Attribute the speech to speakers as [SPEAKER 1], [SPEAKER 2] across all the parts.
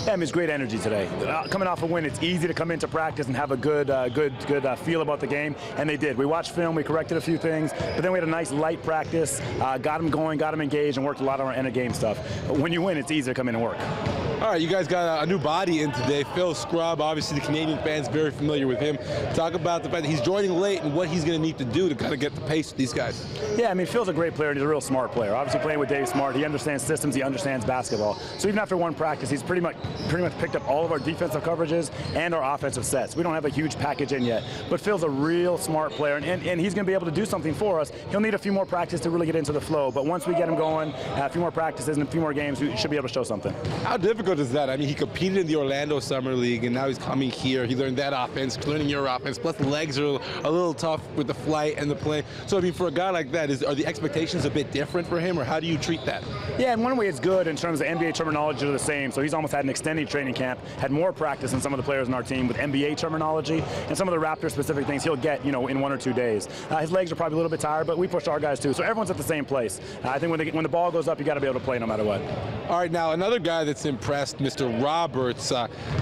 [SPEAKER 1] Yeah, I mean, it's great energy today. Coming off a win, it's easy to come into practice and have a good feel about the game, and they did. We watched film, we corrected a few things, but then we had a nice light practice, got them going, got them engaged, and worked a lot on our end of game stuff. But when you win, it's easy to come in and work.
[SPEAKER 2] All right, you guys got a new body in today. Phil Scrubb, obviously the Canadian fans very familiar with him. Talk about the fact that he's joining late and what he's going to need to do to kind of get the pace with these guys.
[SPEAKER 1] Yeah, I mean, Phil's a great player and he's a real smart player. Obviously playing with Dave Smart, he understands systems, he understands basketball. So even after one practice, he's pretty much picked up all of our defensive coverages and our offensive sets. We don't have a huge package in yet, but Phil's a real smart player and he's going to be able to do something for us. He'll need a few more practices to really get into the flow, but once we get him going, a few more practices and a few more games, we should be able to show something.
[SPEAKER 2] How difficult is that? I mean, he competed in the Orlando Summer League, and now he's coming here. He learned that offense, learning your offense, plus the legs are a little tough with the flight and the play. So, I mean, for a guy like that, are the expectations a bit different for him, or how do you treat that?
[SPEAKER 1] Yeah, in one way it's good in terms of NBA terminology are the same. So he's almost had an extended training camp, had more practice than some of the players on our team with NBA terminology, and some of the Raptors-specific things he'll get, in 1 or 2 days. His legs are probably a little bit tired, but we push our guys too. So everyone's at the same place. I think when the ball goes up, you got to be able to play no matter what.
[SPEAKER 2] All right, now another guy that's impressed, Mr. Roberts.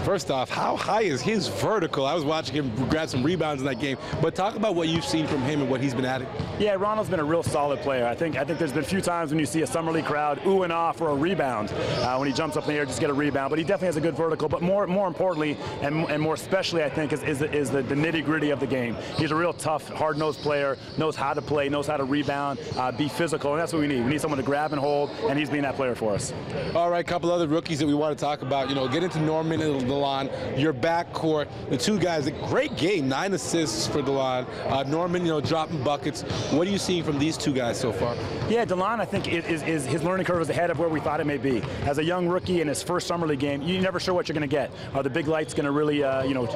[SPEAKER 2] First off, how high is his vertical? I was watching him grab some rebounds in that game, but talk about what you've seen from him and what he's been adding.
[SPEAKER 1] Yeah, Ronald's been a real solid player. I think there's been a few times when you see a summer league crowd ooh and ah for a rebound when he jumps up in the air just get a rebound. But he definitely has a good vertical. But more importantly and more especially, I think, is the nitty-gritty of the game. He's a real tough, hard-nosed player. Knows how to play, knows how to rebound, be physical, and that's what we need. We need someone to grab and hold, and he's being that player for us.
[SPEAKER 2] All right, a couple other rookies that we want to talk about. Get into Norman and DeLon. Your backcourt, the two guys, a great game, 9 assists for DeLon. Norman, dropping buckets. What are you seeing from these two guys so far? Yeah, DeLon, I think his learning curve is ahead of where we thought it may be. As a young rookie in his first summer league game, you're never sure what you're going to get. Are the big lights going to really,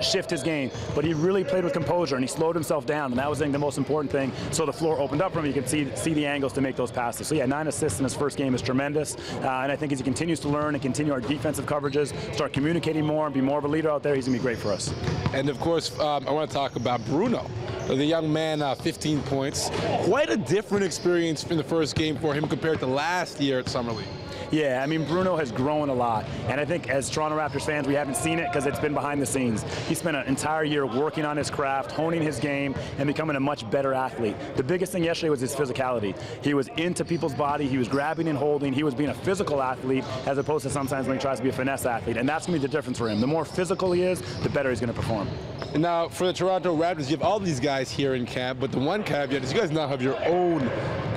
[SPEAKER 2] shift his game? But he really played with composure and he slowed himself down, and that was, I think, the most important thing. So the floor opened up for him. You can see the angles to make those passes. So yeah, 9 assists in his first game is tremendous. And I think as he continues to learn and continue our defensive coverages, start communicating more and be more of a leader out there, he's going to be great for us. And of course, I want to talk about Bruno. The young man, 15 points. Quite a different experience in the first game for him compared to last year at Summer League. Yeah, I mean, Bruno has grown a lot, and I think as Toronto Raptors fans, we haven't seen it because it's been behind the scenes. He spent an entire year working on his craft, honing his game, and becoming a much better athlete. The biggest thing yesterday was his physicality. He was into people's body, he was grabbing and holding, he was being a physical athlete as opposed to sometimes when he tries to be a finesse athlete, and that's going to be the difference for him. The more physical he is, the better he's going to perform. And now, for the Toronto Raptors, you have all these guys here in camp, but the one caveat is you guys now have your own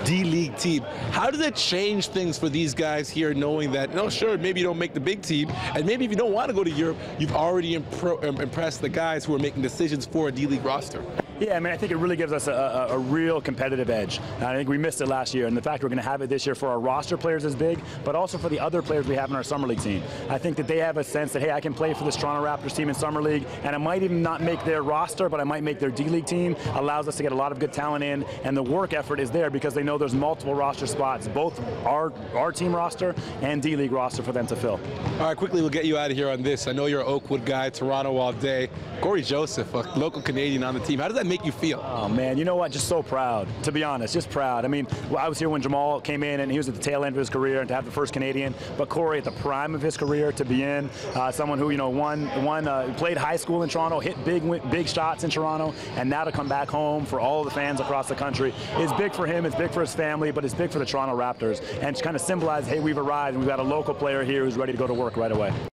[SPEAKER 2] D-League team. How does that change things for these guys here, knowing that, sure, maybe you don't make the big team, and maybe if you don't want to go to Europe, you've already impressed the guys who are making decisions for a D-League roster? Yeah, I mean, I think it really gives us a real competitive edge. I think we missed it last year, and the fact we're going to have it this year for our roster players is big, but also for the other players we have in our Summer League team. I think that they have a sense that, hey, I can play for this Toronto Raptors team in Summer League, and I might even not make their roster, but I might make their D-League team. Allows us to get a lot of good talent in, and the work effort is there because they know there's multiple roster spots, both our team roster and D-League roster for them to fill. All right, quickly, we'll get you out of here on this. I know you're an Oakwood guy, Toronto all day. Corey Joseph, a local Canadian on the team. How does that make you feel? Oh, man, you know what? Just so proud, to be honest, just proud. I mean, I was here when Jamal came in, and he was at the tail end of his career, and to have the first Canadian, but Corey at the prime of his career to be in, someone who, played high school in Toronto, hit big shots in Toronto, and now to come back home for all the fans across the country is big for him, it's big for his family, but it's big for the Toronto Raptors, and to kind of symbolize, hey, we've arrived, and we've got a local player here who's ready to go to work right away.